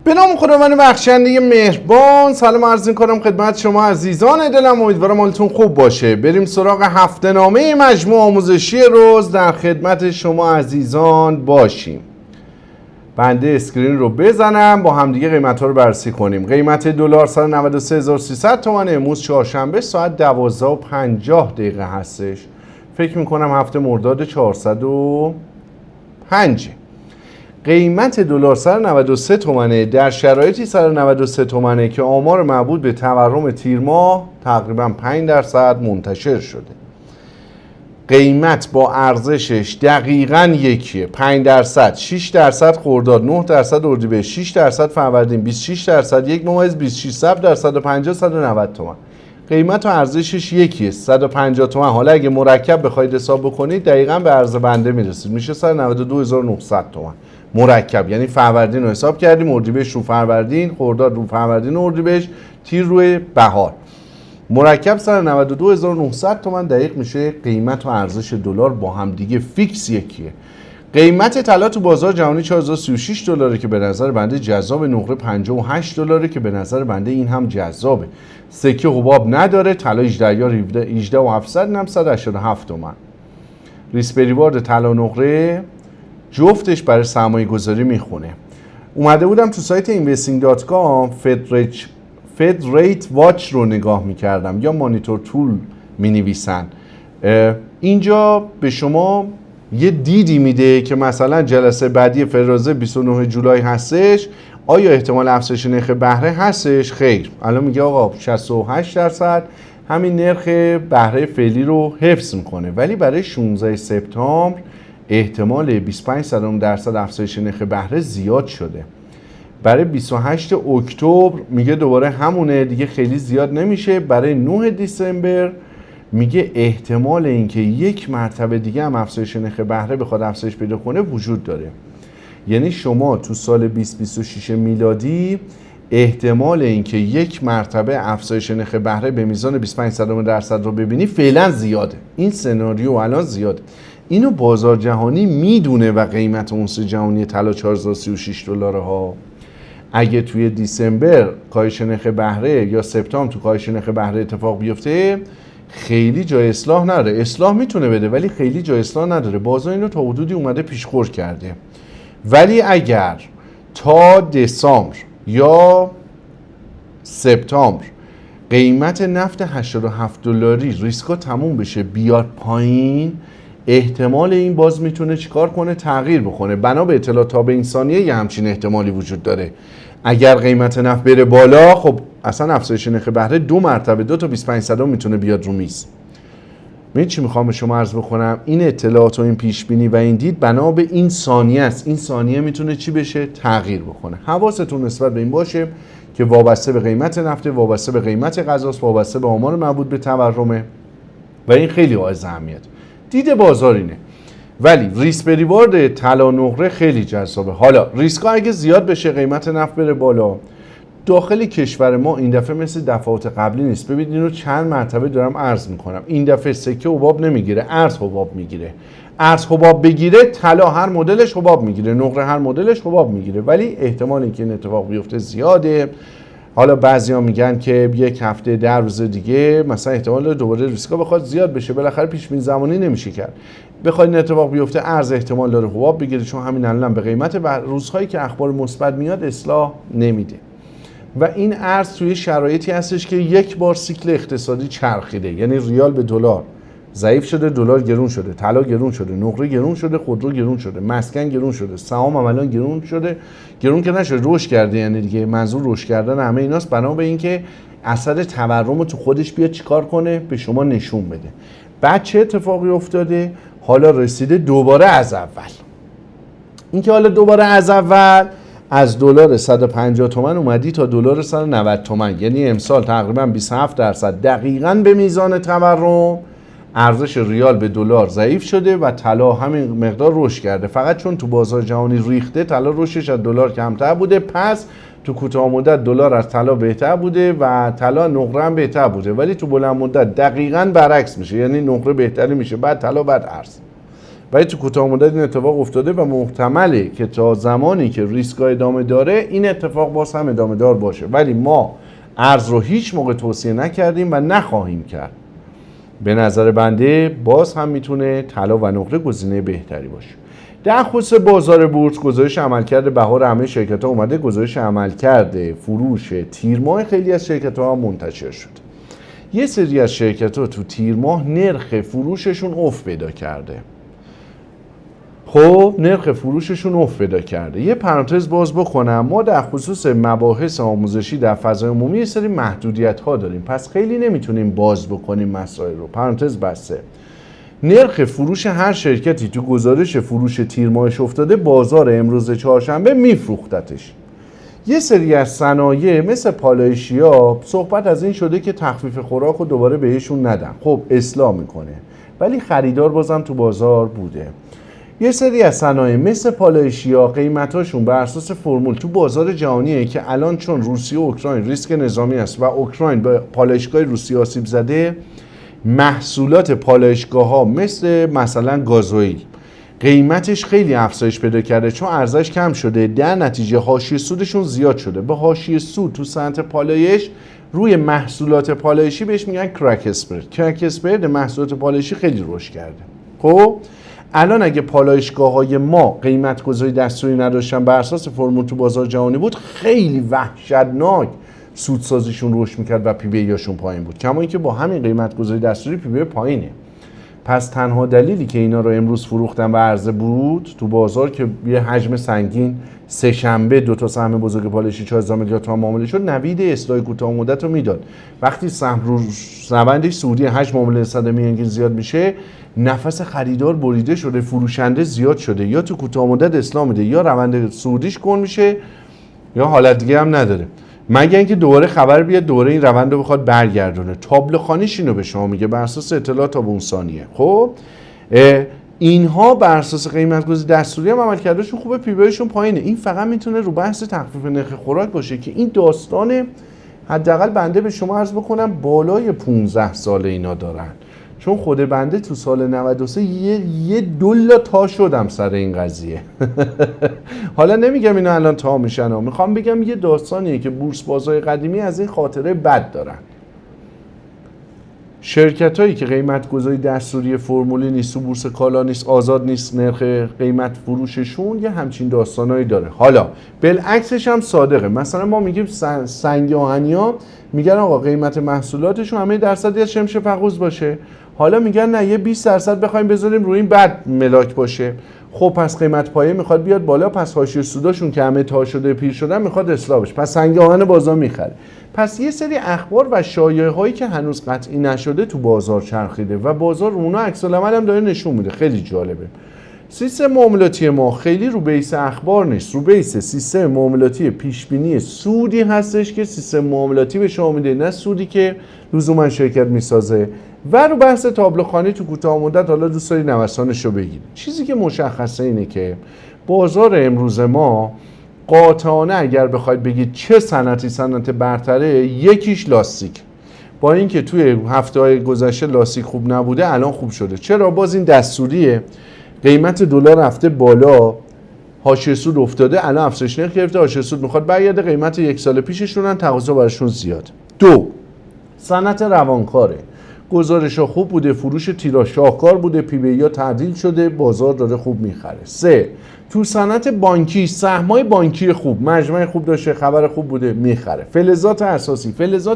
به نام خداوند بخشنده مهربان. سلام عرض می‌کنم خدمت شما عزیزان دلم، امیدوارم حالتون خوب باشه. بریم سراغ هفته نامه مجموع آموزشی روز در خدمت شما عزیزان باشیم. بنده اسکرین رو بزنم با همدیگه قیمت‌ها رو بررسی کنیم. قیمت دلار 193300 تومان امروز چهارشنبه ساعت 12:50 هستش. فکر می‌کنم هفته مرداد 405. قیمت دلار 193 تومنه در شرایطی 193 تومنه که آمار مربوط به تورم تیر ماه تقریبا 5% منتشر شده. قیمت با ارزشش دقیقاً یکیه، 5%، 6% خرداد، 9% اردیبهشت، 6% فروردین، 26%، 1.26 150 190 تومن. قیمت و ارزشش یکیه، 150 تومن. حالا اگه مرکب بخواید حساب بکنید دقیقاً به عرض بنده میرسید، میشه 192,900 تومن مرکب. یعنی فروردین رو حساب کردیم، اردیبهشت رو فروردین، خرداد رو فروردین و اردیبهشت، تیر روی بهار. مرکب 192,900 تومن دقیق میشه قیمت و ارزش دلار با هم دیگه فیکس یکیه. قیمت طلا تو بازار جهانی 4036 دلاره که به نظر بنده جذاب. نقره 58 دلاره که به نظر بنده این هم جذابه. سکه حباب نداره. طلا 18 یا 18700 اینم 187 تومن. ریسک ریوارد طلا نقره جفتش برای سرمایه گذاری میخونه. اومده بودم تو سایت investing.com فد ریت واچ رو نگاه میکردم یا مانیتور تول مینویسن. اینجا به شما یه دیدی میده که مثلا جلسه بعدی فرازه 29 جولای هستش، آیا احتمال افزایش نرخ بهره هستش؟ خیر. الان میگه آقا 68% همین نرخ بهره فعلی رو حفظ میکنه، ولی برای 16 سپتامبر احتمال 25% افزایش نرخ بهره زیاد شده. برای 28 اکتبر میگه دوباره همونه دیگه، خیلی زیاد نمیشه. برای 9 دیسمبر میگه احتمال اینکه یک مرتبه دیگه هم افزایش نرخ بهره بخواد افزایش پیدا کنه وجود داره. یعنی شما تو سال 2026 میلادی احتمال اینکه یک مرتبه افزایش نرخ بهره به میزان 25% رو ببینی فعلا زیاده. این سناریو الان زیاده. اینو بازار جهانی میدونه و قیمت اونس جهانی طلا 4036 دلاره ها. اگه توی دیسمبر کاهش نرخ بهره یا سپتامبر تو کاهش نرخ بهره اتفاق بیفته خیلی جای اصلاح نداره. اصلاح میتونه بده ولی خیلی جای اصلاح نداره. بازار اینو تا حدودی اومده پیشخور کرده. ولی اگر تا دسامبر یا سپتامبر قیمت نفت 87 دلاری ریسکا تموم بشه بیاد پایین، احتمال این باز میتونه چیکار کنه؟ تغییر بکنه. بنا به اطلاعات تابع این ثانیه یه همچین احتمالی وجود داره. اگر قیمت نفت بره بالا، خب اصلا افزایش نرخ بهره 2 مرتبه 2 تا 25% میتونه بیاد رو میز. میدونید چی میخوام به شما عرض بکنم؟ این اطلاعات و این پیش بینی و این دید بنا به این ثانیه است. این ثانیه میتونه چی بشه؟ تغییر بکنه. حواستون نسبت به این باشه که وابسته به قیمت نفت، وابسته به قیمت غذاست، وابسته به آمار مربوط به تورمه و این خیلی حائز اهمیت. دید بازار اینه. ولی ریسک ریوارد طلا نقره خیلی جذابه. حالا ریسک ها اگه زیاد بشه، قیمت نفت بره بالا، داخل کشور ما این دفعه مثل دفعات قبلی نیست. ببینید اینو چند مرتبه دارم عرض میکنم. این دفعه سکه حباب نمیگیره، ارز حباب میگیره. ارز حباب بگیره، طلا هر مدلش حباب میگیره، نقره هر مدلش حباب میگیره. ولی احتمال اینکه این اتفاق بیفته زیاده. حالا بعضیا میگن که یک هفته 10 روز دیگه مثلا احتمال دوباره ریسکا بخواد زیاد بشه. بالاخره پیش بینی زمانی نمیشه کرد. بخواد این اتفاق بیفته، ارز احتمال داره حباب بگیره، چون همین الان به قیمت روزهایی که اخبار مثبت میاد اصلاح نمیده. و این ارز توی شرایطی هستش که یک بار سیکل اقتصادی چرخیده. یعنی ریال به دلار ضعیف شده، دلار گرون شده، طلا گرون شده، نقره گرون شده، خودرو گرون شده، مسکن گرون شده، سهام هم الان گرون شده. گرون که نشده، رشد کرده. یعنی دیگه منظور رشد کردن همه ایناست. بنا به اینکه اثر تورم رو تو خودش بیاد چیکار کنه؟ به شما نشون بده. بعد چه اتفاقی افتاده؟ حالا رسیده دوباره از اول. اینکه حالا دوباره از اول از دلار 150 تومن اومدی تا دلار 190 تومن، یعنی امسال تقریبا 27% دقیقاً به میزان تورم ارزش ریال به دلار ضعیف شده و طلا همین مقدار رشد کرده. فقط چون تو بازار جهانی ریخته، طلا رشدش از دلار کمتر بوده، پس تو کوتاه مدت دلار از طلا بهتر بوده و طلا نقره هم بهتر بوده. ولی تو بلند مدت دقیقاً برعکس میشه، یعنی نقره بهتری میشه، بعد طلا، بعد ارز. ولی تو کوتاه مدت این اتفاق افتاده و محتمله که تا زمانی که ریسک ادامه داره این اتفاق باز هم ادامه دار باشه، ولی ما ارز رو هیچ موقع توصیه نکردیم و نخواهیم کرد. به نظر بنده باز هم میتونه طلا و نقره گزینه بهتری باشه. در خصوص بازار بورس، گزارش عملکرد بهار همه شرکت‌ها اومده، گزارش عملکرد فروش تیر ماه خیلی از شرکت‌ها منتشر شد. یه سری از شرکت‌ها تو تیر ماه نرخ فروششون افت پیدا کرده. خب نرخ فروششون افت پیدا کرده. یه پرانتز باز بکنم، ما در خصوص مباحث آموزشی در فضای عمومی یه سری محدودیت‌ها داریم، پس خیلی نمیتونیم باز بکنیم مسائل رو. پرانتز بسته. نرخ فروش هر شرکتی تو گزارش فروش تیر ماهش افتاده، بازار امروز چهارشنبه میفروختتش. یه سری از صنایع مثل پالایشی‌ها صحبت از این شده که تخفیف خوراک رو دوباره بهشون ندن. خب اصلاح میکنه، ولی خریدار بازم تو بازار بوده. یه سری از صنایع مثل پالایشی‌ها قیمتاشون بر اساس فرمول تو بازار جهانیه که الان چون روسیه و اوکراین ریسک نظامی است و اوکراین به پالایشگاه روسیه آسیب زده، محصولات پالایشگاه‌ها مثلا گازوئیل قیمتش خیلی افزایش پیدا کرده چون ارزش کم شده، در نتیجه حاشیه سودشون زیاد شده. به حاشیه سود تو صنعت پالایش روی محصولات پالایشی بهش میگن کرک اسپرد. کرک اسپرد محصولات پالایشی خیلی رشد کرده. خب الان اگه پالایشگاه‌های ما قیمت گذاری دستوری نداشتن بر اساس فرمول تو بازار جهانی بود، خیلی وحشتناک سودسازیشون رشد میکرد و پی بی ایشون پایین بود، کما اینکه با همین قیمت گذاری دستوری پی بی پایینه. پس تنها دلیلی که اینا رو امروز فروختن و عرضه بود تو بازار که یه حجم سنگین سه شنبه 2 تا سهم بزرگ پالایشی 4000 میلیارد تومان معامله شد، نوید اصلاح کوتاه مدت رو میداد. وقتی سهم رو روند سعودی حجم معامله نسبت میانگین زیاد میشه، نفس خریدار بریده شده، فروشنده زیاد شده، یا تو کوتاه مدت اصلاح میده یا روند سعودیش کن میشه یا حالت دیگه هم نداره، مگه اینکه دوباره خبر بیاد دوباره این روند رو بخواد برگردونه. تابلو خانیش اینو به شما میگه بر اساس اطلاعات تا به اون ثانیه. خب اینها بر اساس قیمت گذاری دستوری هم عمل کردهشون خوبه، پی بی ایشون پایینه. این فقط میتونه رو بحث تخفیف نرخ خوراک باشه که این داستان حداقل بنده به شما عرض بکنم بالای 15 سال اینا دارن، چون خود بنده تو سال 93 یه دولا تا شدم سر این قضیه. حالا نمیگم اینا الان تا میشن، میخوام بگم یه داستانیه که بورس بازار قدیمی از این خاطره بد دارن. شرکت هایی که قیمت گذاری دستوری فرمولی نیست، تو بورس کالا نیست، آزاد نیست، نرخ قیمت فروششون یه همچین داستانایی داره. حالا بالعکسش هم صادقه. مثلا ما میگیم سنگ آهنیا میگن آقا قیمت محصولاتشون همه درصدی از شمش فقوس باشه، حالا میگن نه یه 20% بخوایم بذاریم روی این بد ملاک باشه. خب پس قیمت پایه میخواد بیاد بالا، پس حاشیه سوداشون که همه تا شده پیر شدن میخواد اصلاح بشه، پس سنگ آهن بازار میخره. پس یه سری اخبار و شایعه هایی که هنوز قطعی نشده تو بازار چرخیده و بازار اونا عکس العمل هم داره نشون میده. خیلی جالبه. سیستم معاملاتی ما خیلی رو بیس اخبار نیست، رو بیس سیستم معاملاتی پیش بینی سودی هستش که سیستم معاملاتی به شما میده، نه سودی که لزوما شرکت میسازه. و رو بحث تابلو خانی تو کوتاه مدت حالا دوست داری نوسانش رو بگیریم. چیزی که مشخصه اینه که بازار امروز ما قاطعانه اگر بخواید بگید چه صنعتی صنعت برتره، یکیش لاستیک. با اینکه توی هفته‌های گذشته لاستیک خوب نبوده، الان خوب شده. چرا؟ باز این دستوریه. قیمت دلار رفته بالا، حاشیه سود افتاده، الان افزایش نرخ گرفته، حاشیه سود میخواد برگرده، قیمت یک سال پیششون هم تقاضا براشون زیاد. 2. صنعت روانکاره. گزارش‌ها خوب بوده، فروش تیرا شاهکار بوده، پی بی یا تعدیل شده، بازار داره خوب میخره. 3. تو صنعت بانکی، سهم‌های بانکی خوب، مجمع خوب داشته، خبر خوب بوده، میخره. فلزات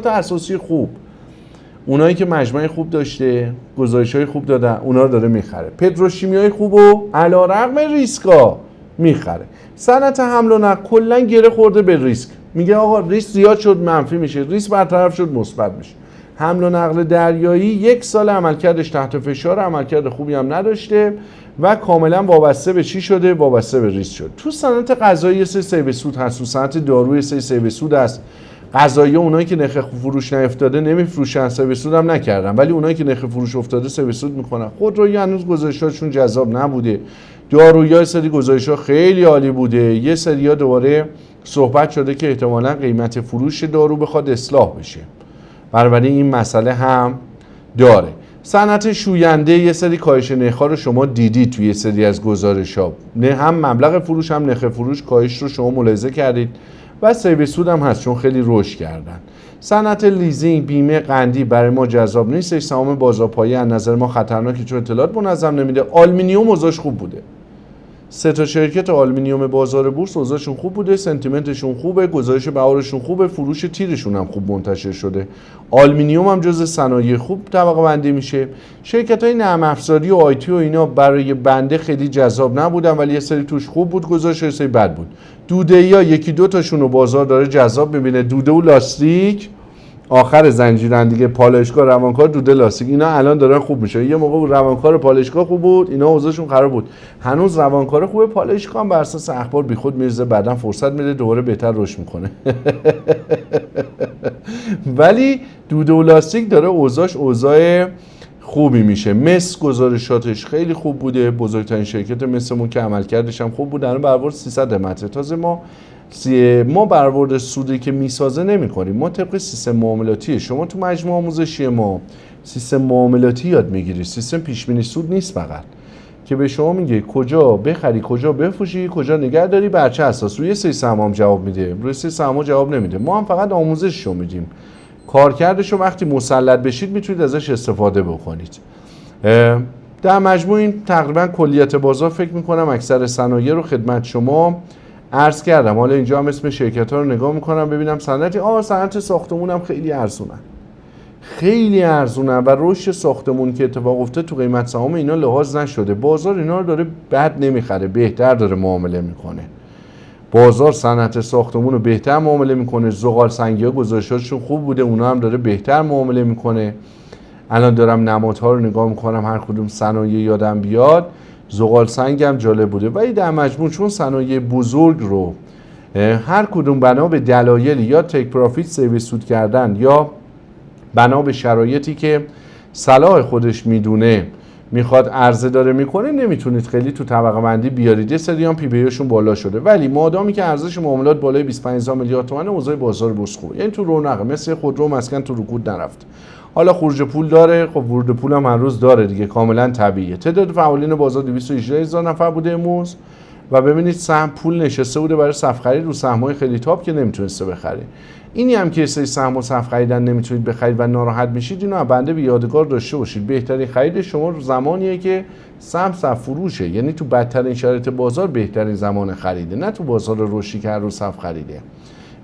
اساسی خوب، اونایی که مجمع خوب داشته، گزارش‌های خوب دادن، اونا رو داره میخره. پتروشیمیای خوب و علیرغم ریسکا میخره. صنعت حمل و نقل کلا گره خورده به ریسک، میگه آقا ریسک زیاد شد منفی میشه، ریسک برطرف شد مثبت میشه. حمل و نقل دریایی 1 سال عملکردش تحت فشار، عملکرد خوبی هم نداشته و کاملا وابسته به چی شده؟ وابسته به ریسک شد. تو صنعت غذایی سه سیب سود هست، تو صنعت داروی سه سیب سود هست. غذایی اونایی که نرخ فروش نیفتاده نمیفروشن، سیب سود هم نکردن، ولی اونایی که نرخ فروش افتاده سیب سود میکنن. خودرویی هنوز گزارشاشون جذاب نبوده. دارویی سری گزارش‌ها خیلی عالی بوده. یه سری‌ها دوباره صحبت شده که احتمالاً قیمت فروش دارو بخواد اصلاح بشه. بنابراین این مسئله هم داره. صنعت شوینده یه سری کاهش نرخ‌ها رو شما دیدید توی یه سری از گزارش‌ها، نه هم مبلغ فروش هم نرخ فروش کاهش رو شما ملاحظه کردید و سرویس سود هم هست چون خیلی رشد کردن. صنعت لیزینگ، بیمه، قندی برای ما جذاب نیستش، سهام بازارپایه از نظر ما خطرناکه چون اطلاعات منظم نمیده. آلومینیوم اوضاعش خوب بوده، سه تا شرکت آلومینیوم بازار بورس اوضاعشون خوب بوده، سنتیمنتشون خوبه، گزارش بهارشون خوبه، فروش تیرشون هم خوب منتشر شده. آلومینیوم هم جزء صنایع خوب طبقه بندی میشه. شرکت‌های نرم افزاری و آیتی و اینا برای بنده خیلی جذاب نبودن ولی یه سری توش خوب بود، گزارش یه سری بد بود. دوده‌ای‌ها یکی دو تاشون رو بازار داره جذاب می‌بینه، دوده و لاستیک آخر زنجیرن دیگه، پالایشگاه، روانکار، دوده، لاستیک، اینا الان دارن خوب میشه. یه موقع روانکار پالایشگاه خوب بود، اینا اوضاعشون خراب بود. هنوز روانکار خوبه، پالایشگاه هم بر اساس اخبار بیخود میرزه، بعداً فرصت میده دوباره بهتر رشد میکنه. ولی دوده و لاستیک داره اوضاعش اوضاع خوبی میشه. مس گزارشاتش خیلی خوب بوده، بزرگترین شرکت مسمون که عملکردش هم خوب بود، الان برآورد 300 متر. تازه ما برآورد سودی که میسازه نمی کنیم، ما طبق سیستم معاملاتی شما تو مجموعه آموزشی ما سیستم معاملاتی یاد میگیری، سیستم پیش بینی سود نیست فقط که به شما میگه کجا بخری، کجا بفروشی، کجا نگه داری، بر چه اساس. روی سری سهم جواب میده، روی سری سهم جواب نمیده. ما هم فقط آموزششو میدیم، کارکردشو وقتی مسلط بشید میتونید ازش استفاده بکنید. در مجموع این تقریبا کلیت بازار فکر میکنم اکثر صنایع رو خدمت شما عرض کردم. حالا اینجا هم اسم شرکت ها رو نگاه میکنم ببینم صنعت ساختمون هم خیلی ارزونن و رشد ساختمون که اتفاق افتاد تو قیمت سهام اینا لحاظ نشده. بازار اینا رو داره بد نمیخره، بهتر داره معامله میکنه. بازار صنعت ساختمون رو بهتر معامله میکنه. زغال سنگی ها گزارشاتشون خوب بوده، اونا هم داره بهتر معامله میکنه. الان دارم نمادها رو نگاه میکنم هر کدوم صنایع یادم بیاد. زغال سنگ هم جالب بوده ولی در مجموع چون صنایع بزرگ رو هر کدوم بنا به دلایل یا تک پروفیت سرویس سود کردن یا بنا به شرایطی که صلاح خودش میدونه میخواد عرضه داره میکنه نمیتونید خیلی تو طبقه بندی بیارید. یه سری هم پی بی ایشون بالا شده ولی مادامی که ارزش معاملات بالای 25 میلیارد تومان اوضاع بازار بورس خوبه، یعنی تو رونقه، مثل خودرو مسکن تو رکود نرفت. حالا خروج پول داره، خب ورود پول هم هر روز داره دیگه، کاملا طبیعیه. تعداد فعالین بازار 218,000 نفر بوده امروز و ببینید سهم پول نشسته بوده برای صف خرید رو سهم‌های خیلی تاپ که نمیتونسته بخره. اینی هم که سری سهم و صف خریدن نمیتونید بخرید و ناراحت میشید، اینو بنده به یادگار داشته باشید. بهترین خرید شما زمانیه که سهم صف فروشه، یعنی تو بدترین شرایط بازار بهترین زمان خریده، نه تو بازار رشدی که رو صف خریده.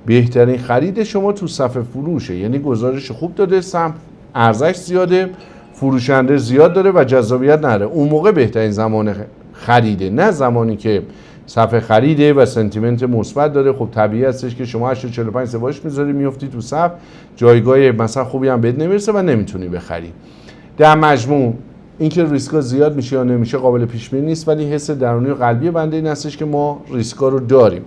بهترین خرید شما تو صف فروشه، یعنی گزارش خوب داده، سهم ارزش زیاده، فروشنده زیاد داره و جذابیت نداره، اون موقع بهترین زمان خریده، نه زمانی که صف خریده و سنتیمنت مثبت داره. خب طبیعی هستش که شما 8.45 سواش میذاری میافتی تو صف، جایگاه مثلا خوبی هم بهت نمیرسه و نمیتونی بخری. در مجموع اینکه ریسکا زیاد میشه یا نمیشه قابل پیش بینی نیست، ولی حس درونی و قلبی بنده این هستش که ما ریسکا رو داریم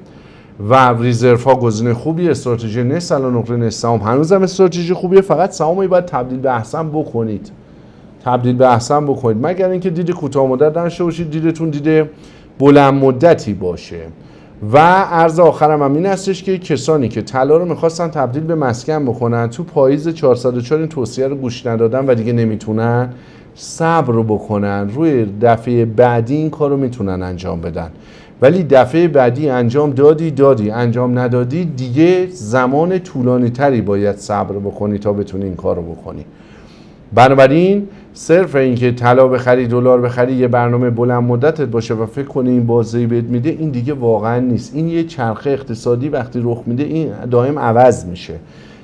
و ریزرو ها گزینه خوبی. استراتژی نه سلام نقره نه سهام هنوزم استراتژی خوبیه، فقط سهامی باید تبدیل به احسن بکنید مگر اینکه دید کوتاه مدت داشته باشید، دیدتون دید بلند مدتی باشه. و عرض آخرم هم این هستش که کسانی که طلا رو میخواستن تبدیل به مسکن بکنن تو پاییز 404 این توصیه رو گوش ندادن و دیگه نمیتونن، صبر رو بکنن، روی دفعه بعدی این کار رو میتونن انجام بدن. ولی دفعه بعدی انجام دادی انجام ندادی دیگه زمان طولانی تری باید صبر بکنی تا بتونی این کار رو بکنی. بنابراین صرف اینکه طلا بخری دلار بخری یه برنامه بلند مدتت باشه و فکر کنی این بازی بهت میده، این دیگه واقعا نیست. این یه چرخه اقتصادی وقتی رخ میده این دائم عوض میشه.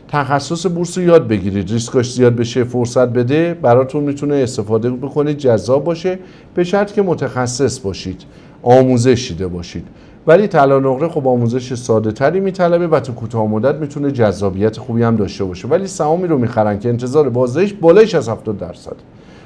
تخصص بورس رو یاد بگیرید، ریسکاش زیاد بشه فرصت بده براتون میتونه استفاده بکنید، جذاب باشه، به شرط که متخصص باشید، آموزش دیده باشید. ولی طلا نقره خب آموزش ساده تری میطلبه و تو کوتاه مدت میتونه جذابیت خوبی هم داشته باشه. ولی سهامی رو میخرن که انتظار بازدهیش بالایش از 70%،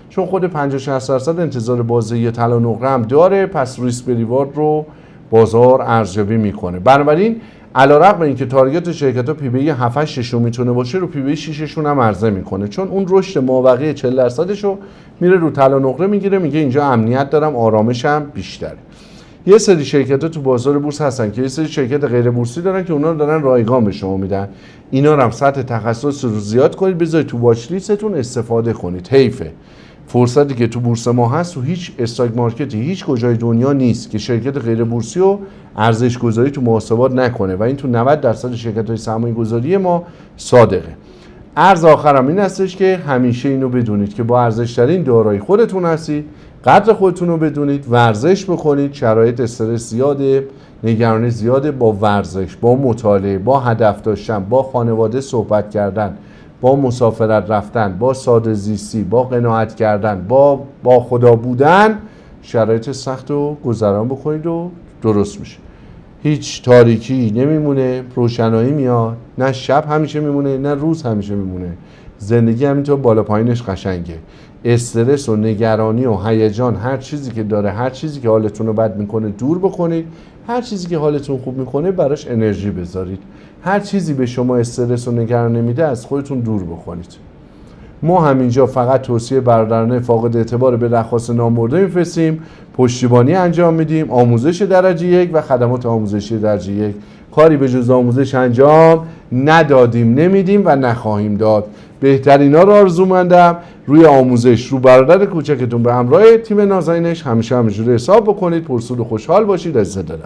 چون خود 50-60% انتظار بازدهی طلا نقره هم داره، پس ریسک به ریوارد رو بازار ارزیابی میکنه. بنابراین علیرغم اینکه تارگت شرکت‌ها پی بی 7-8 میتونه باشه، رو پی بی 6 هم عرضه میکنه، چون اون رشد مابقی 40% رو میره رو طلا نقره میگیره، میگه اینجا امنیت دارم، آرامشم بیشتره. یه سری شرکت‌ها تو بازار بورس هستن که یه سری شرکت غیر بورسی دارن که اونا رو دارن رایگان به شما میدن. اینا رو هم سطح تخصص رو زیاد کنید، بذارید تو واچ لیستتون استفاده کنید. حیفه فرصتی که تو بورس ما هست تو هیچ استاک مارکتی هیچ کجای دنیا نیست که شرکت غیر بورسی و ارزش گذاری تو محاسبات نکنه و این تو 90% شرکت‌های سرمایه گذاری ما صادقه. عرض آخرم این هستش که همیشه اینو بدونید که با ارزش‌ترین دارایی خودتون هستید، قدر خودتون رو بدونید، ورزش بکنید، شرایط استرس زیاده، نگرانی زیاده، با ورزش، با مطالعه، با هدف داشتن، با خانواده صحبت کردن، با مسافرت رفتن، با ساده زیستی، با قناعت کردن، با خدا بودن شرایط سخت رو گذران بکنید و درست میشه. هیچ تاریکی نمیمونه، روشنایی میاد، نه شب همیشه میمونه نه روز همیشه میمونه. زندگی همینطور بالا پایینش قشنگه. استرس و نگرانی و هیجان، هر چیزی که داره، هر چیزی که حالتون رو بد میکنه دور بکنید، هر چیزی که حالتون خوب میکنه براش انرژی بذارید. هر چیزی به شما استرس و نگرانی میده از خودتون دور بکنید. ما همینجا فقط توصیه برادرانه فاقد اعتبار به درخواست نامبرده میفرستیم، پشتیبانی انجام میدیم، آموزش درجه 1 و خدمات آموزشی درجه 1. کاری به جز آموزش انجام ندادیم، نمیدیم و نخواهیم داد. بهترینا رو آرزومندم. روی آموزش رو برادر کوچکتون به همراه تیم نازنینش همیشه همینجوری حساب بکنید. پرسود و خوشحال باشید. از دلم.